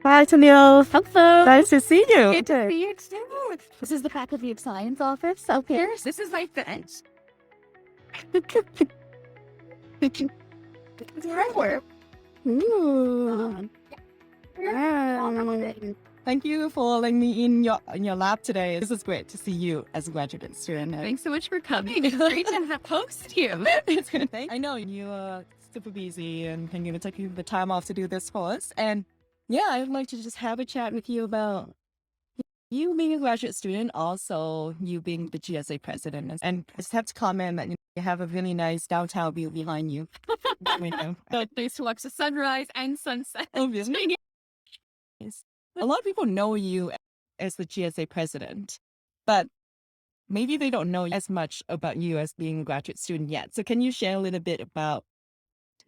Hi, Tanille. Hello. Nice to see you. Good to see you too. This is the faculty of science office. Okay. This is my bench. It's my work. Ooh. Thank you for letting me in your lab today. This is great to see you as a graduate student. Thanks so much for coming. It's great to host you. It's good. I know you are super busy and can you take the time off to do this for us. And yeah, I'd like to just have a chat with you about you being a graduate student, also you being the GSA president. And I just have to comment that you have a really nice downtown view behind you. So nice to watch the sunrise and sunset. Obviously. A lot of people know you as the GSA president, but maybe they don't know as much about you as being a graduate student yet. So can you share a little bit about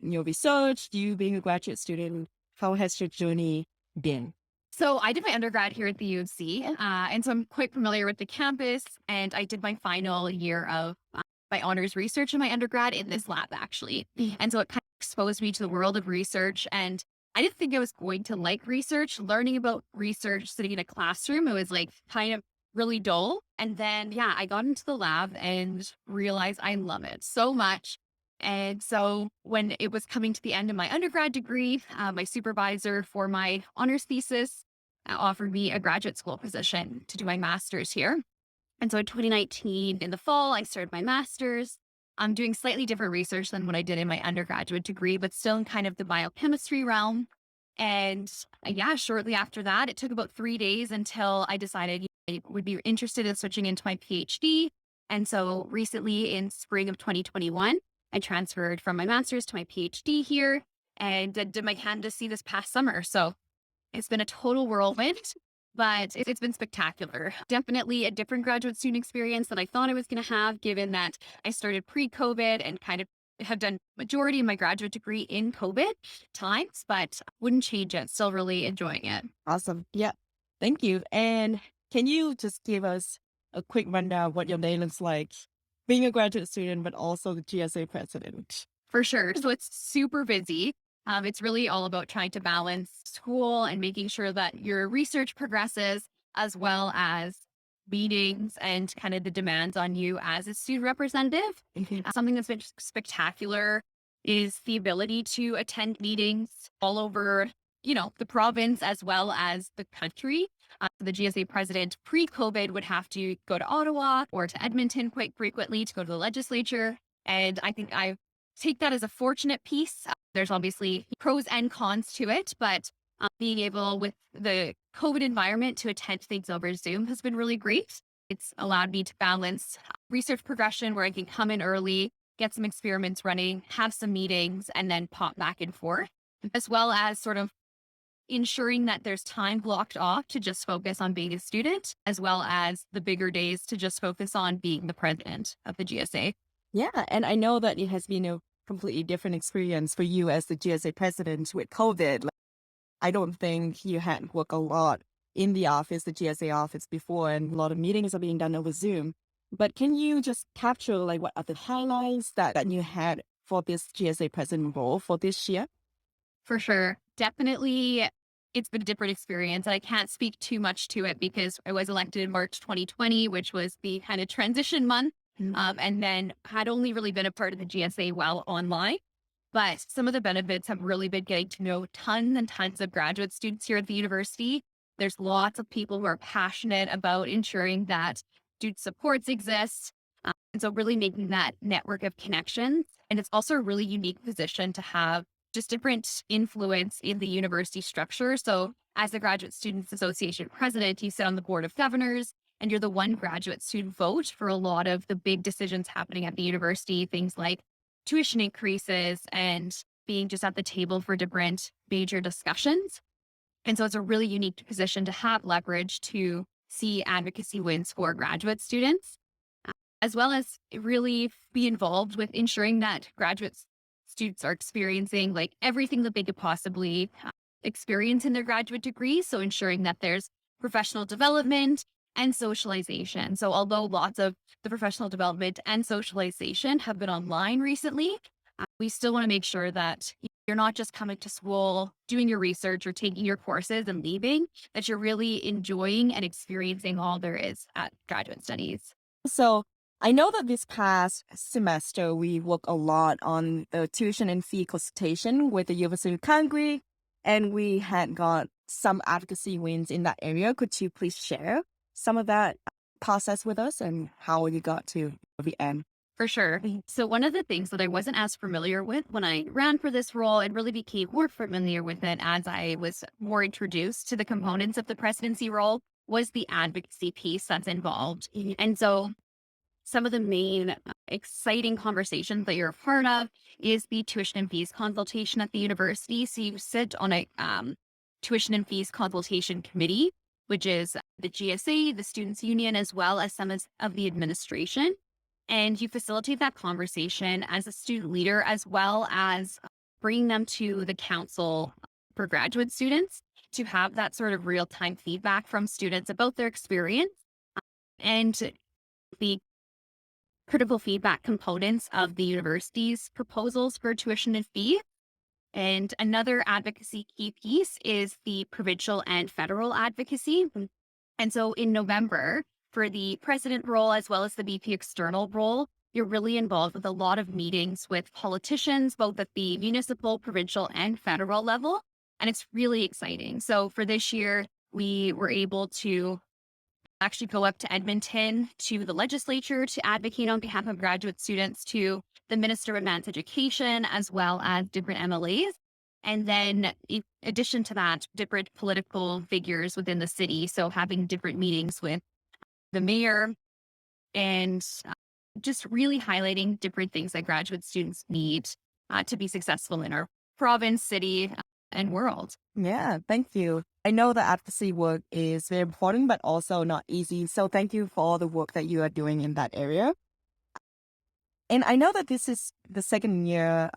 your research, you being a graduate student? How has your journey been? So I did my undergrad here at the U of C, and so I'm quite familiar with the campus. And I did my final year of my honors research in my undergrad in this lab, actually. And so it kind of exposed me to the world of research. And I didn't think I was going to like research. Learning about research sitting in a classroom, it was like kind of really dull. And then, yeah, I got into the lab and realized I love it so much. And so when it was coming to the end of my undergrad degree, my supervisor for my honors thesis offered me a graduate school position to do my master's here. And so in 2019, in the fall, I started my master's. I'm doing slightly different research than what I did in my undergraduate degree, but still in kind of the biochemistry realm. And yeah, shortly after that, it took about 3 days until I decided I would be interested in switching into my PhD. And so recently in spring of 2021, I transferred from my master's to my PhD here and did my candidacy this past summer. So it's been a total whirlwind, but it's been spectacular. Definitely a different graduate student experience than I thought I was going to have, given that I started pre-COVID and kind of have done majority of my graduate degree in COVID times, but wouldn't change it. Still really enjoying it. Awesome. Yeah. Thank you. And can you just give us a quick rundown of what your day looks like being a graduate student, but also the GSA president? For sure. So it's super busy. It's really all about trying to balance school and making sure that your research progresses, as well as meetings and kind of the demands on you as a student representative. Something that's been spectacular is the ability to attend meetings all over, the province as well as the country. The GSA president pre-COVID would have to go to Ottawa or to Edmonton quite frequently to go to the legislature. And I think I take that as a fortunate piece. There's obviously pros and cons to it, but being able with the COVID environment to attend things over Zoom has been really great. It's allowed me to balance research progression where I can come in early, get some experiments running, have some meetings, and then pop back and forth, as well as sort of ensuring that there's time blocked off to just focus on being a student, as well as the bigger days to just focus on being the president of the GSA. Yeah. And I know that it has been a completely different experience for you as the GSA president with COVID. Like, I don't think you had worked a lot in the office, the GSA office before, and a lot of meetings are being done over Zoom. But can you just capture like what are the highlights that you had for this GSA president role for this year? For sure. Definitely, it's been a different experience. And I can't speak too much to it because I was elected in March 2020, which was the kind of transition month. And then had only really been a part of the GSA while online. But some of the benefits have really been getting to know tons and tons of graduate students here at the university. There's lots of people who are passionate about ensuring that student supports exist. And so really making that network of connections. And it's also a really unique position to have just different influence in the university structure. So as the Graduate Students Association president, you sit on the board of governors and you're the one graduate student vote for a lot of the big decisions happening at the university, things like tuition increases and being just at the table for different major discussions. And so it's a really unique position to have leverage to see advocacy wins for graduate students, as well as really be involved with ensuring that graduate students are experiencing like everything that they could possibly experience in their graduate degree. So ensuring that there's professional development and socialization. So although lots of the professional development and socialization have been online recently, we still want to make sure that you're not just coming to school, doing your research or taking your courses and leaving, that you're really enjoying and experiencing all there is at graduate studies. So I know that this past semester we worked a lot on the tuition and fee consultation with the University of Calgary, and we had got some advocacy wins in that area. Could you please share some of that process with us and how you got to the end? For sure. So one of the things that I wasn't as familiar with when I ran for this role and really became more familiar with it as I was more introduced to the components of the presidency role was the advocacy piece that's involved. And so some of the main exciting conversations that you're a part of is the tuition and fees consultation at the university. So you sit on a tuition and fees consultation committee, which is the GSA, the Students' Union, as well as some of the administration. And you facilitate that conversation as a student leader, as well as bringing them to the council for graduate students to have that sort of real time feedback from students about their experience and the critical feedback components of the university's proposals for tuition and fee. And another advocacy key piece is the provincial and federal advocacy. And so in November, for the president role as well as the VP external role, you're really involved with a lot of meetings with politicians, both at the municipal, provincial, and federal level. And it's really exciting. So for this year, we were able to actually go up to Edmonton to the legislature to advocate on behalf of graduate students, to the Minister of Advanced Education, as well as different MLAs. And then in addition to that, different political figures within the city. So having different meetings with the mayor and just really highlighting different things that graduate students need to be successful in our province, city, and world. Yeah, thank you. I know that advocacy work is very important, but also not easy. So thank you for all the work that you are doing in that area. And I know that this is the second year,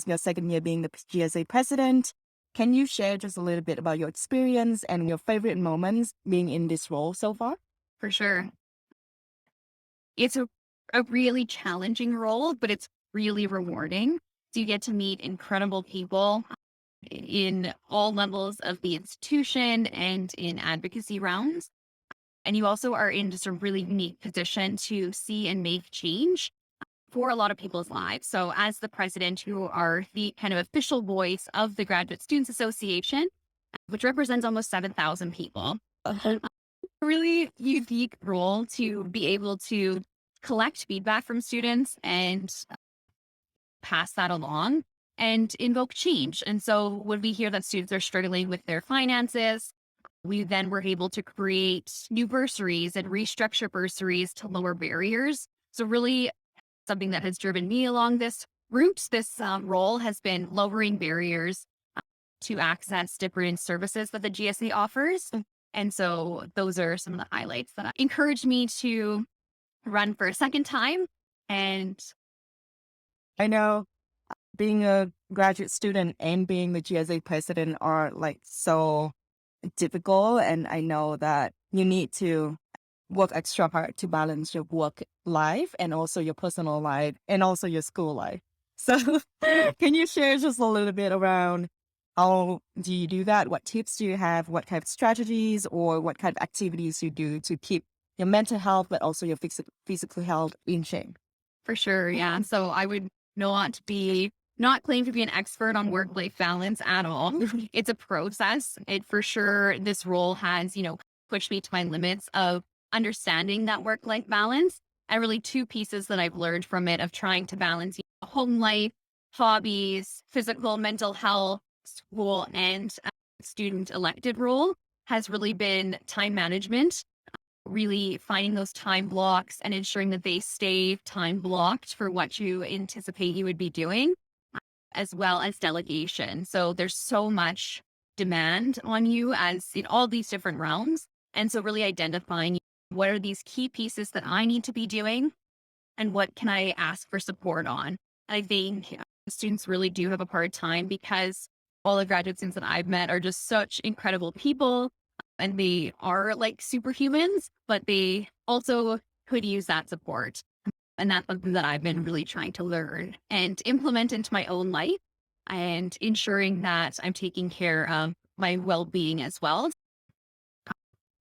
your second year being the GSA president. Can you share just a little bit about your experience and your favorite moments being in this role so far? For sure. It's a really challenging role, but it's really rewarding. So you get to meet incredible people in all levels of the institution and in advocacy rounds. And you also are in just a really unique position to see and make change for a lot of people's lives. So as the president, you are the kind of official voice of the Graduate Students Association, which represents almost 7,000 people. Really unique role to be able to collect feedback from students and pass that along and invoke change. And so when we hear that students are struggling with their finances, we then were able to create new bursaries and restructure bursaries to lower barriers. So really something that has driven me along this route, this role has been lowering barriers to access different services that the GSA offers. And so those are some of the highlights that encouraged me to run for a second time. And I know being a graduate student and being the GSA president are like so difficult. And I know that you need to work extra hard to balance your work life and also your personal life and also your school life. So can you share just a little bit around how do you do that? What tips do you have? What kind of strategies or what kind of activities you do to keep your mental health, but also your physical health in shape? for sure, yeah. So I would not claim to be an expert on work-life balance at all. It's a process. It for sure, this role has, pushed me to my limits of understanding that work-life balance. And really two pieces that I've learned from it of trying to balance home life, hobbies, physical, mental health, school, and student elected role has really been time management, really finding those time blocks and ensuring that they stay time blocked for what you anticipate you would be doing, as well as delegation. So there's so much demand on you as in all these different realms. And so really identifying what are these key pieces that I need to be doing and what can I ask for support on. And I think students really do have a hard time because all the graduate students that I've met are just such incredible people and they are like superhumans, but they also could use that support. And that's something that I've been really trying to learn and implement into my own life and ensuring that I'm taking care of my well-being as well.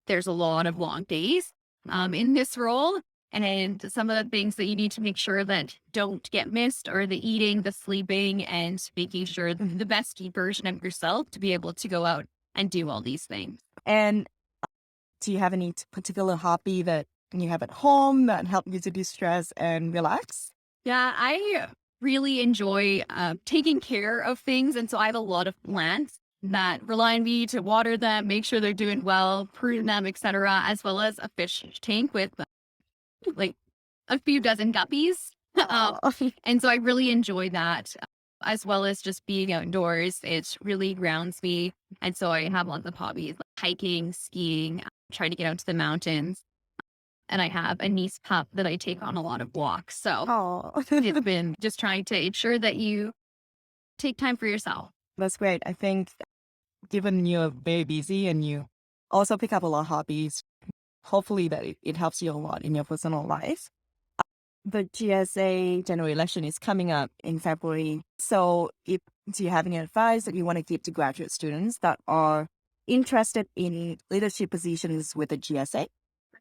There's a lot of long days in this role. And some of the things that you need to make sure that don't get missed are the eating, the sleeping, and making sure the best version of yourself to be able to go out and do all these things. And do you have any particular hobby that you have at home that help you to de-stress and relax? Yeah, I really enjoy taking care of things. And so I have a lot of plants that rely on me to water them, make sure they're doing well, prune them, etc., as well as a fish tank with like a few dozen guppies. Oh, And so I really enjoy that, as well as just being outdoors. It really grounds me. And so I have lots of hobbies like hiking, skiing, trying to get out to the mountains. And I have a niece pup that I take on a lot of walks. So oh. it's been just trying to ensure that you take time for yourself. That's great. I think given you're very busy and you also pick up a lot of hobbies, hopefully that it helps you a lot in your personal life. The GSA general election is coming up in February. So do you have any advice that you want to give to graduate students that are interested in leadership positions with the GSA?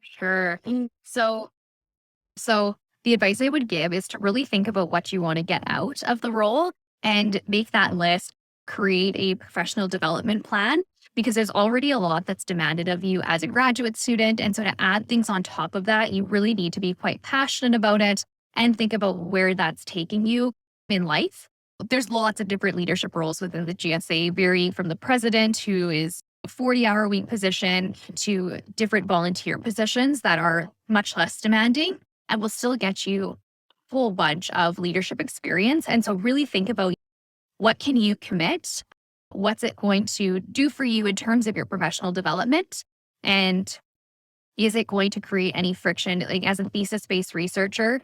Sure. So the advice I would give is to really think about what you want to get out of the role and make that list, create a professional development plan because there's already a lot that's demanded of you as a graduate student. And so to add things on top of that, you really need to be quite passionate about it and think about where that's taking you in life. There's lots of different leadership roles within the GSA, varying from the president, who is a 40-hour week position, to different volunteer positions that are much less demanding and will still get you a whole bunch of leadership experience. And so really think about what can you commit? What's it going to do for you in terms of your professional development? And is it going to create any friction? Like as a thesis-based researcher,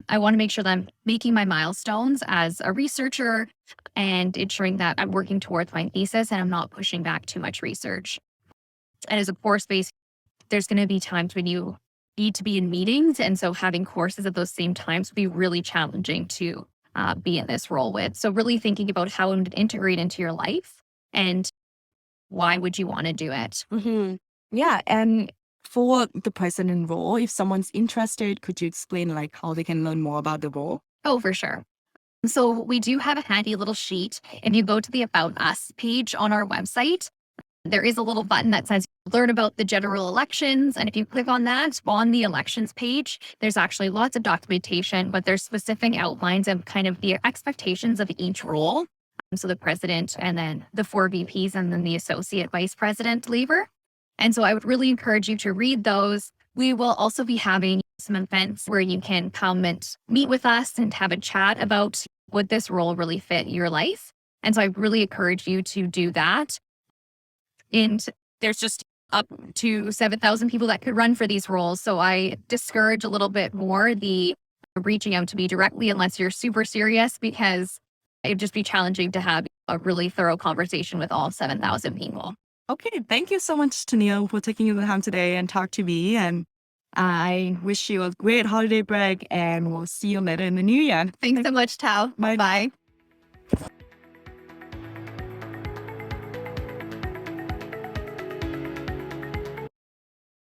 I want to make sure that I'm making my milestones as a researcher and ensuring that I'm working towards my thesis and I'm not pushing back too much research. And as a course-based, there's going to be times when you need to be in meetings. And so having courses at those same times would be really challenging to be in this role with. So really thinking about how it would integrate into your life and why would you want to do it? Yeah. And for the president role, if someone's interested, could you explain like how they can learn more about the role? Oh, for sure. So we do have a handy little sheet. If you go to the About Us page on our website, there is a little button that says learn about the general elections. And if you click on that on the elections page, there's actually lots of documentation, but there's specific outlines of kind of the expectations of each role. So the president and then the 4 VPs and then the associate vice president lever. And so I would really encourage you to read those. We will also be having some events where you can come and meet with us and have a chat about would this role really fit your life. And so I really encourage you to do that. And there's just up to 7,000 people that could run for these roles. So I discourage a little bit more the reaching out to me directly unless you're super serious, because it'd just be challenging to have a really thorough conversation with all 7,000 people. Okay. Thank you so much, Tanille, for taking the time today and talk to me. And I wish you a great holiday break and we'll see you later in the new year. Thanks so much, Tao. Bye. Bye.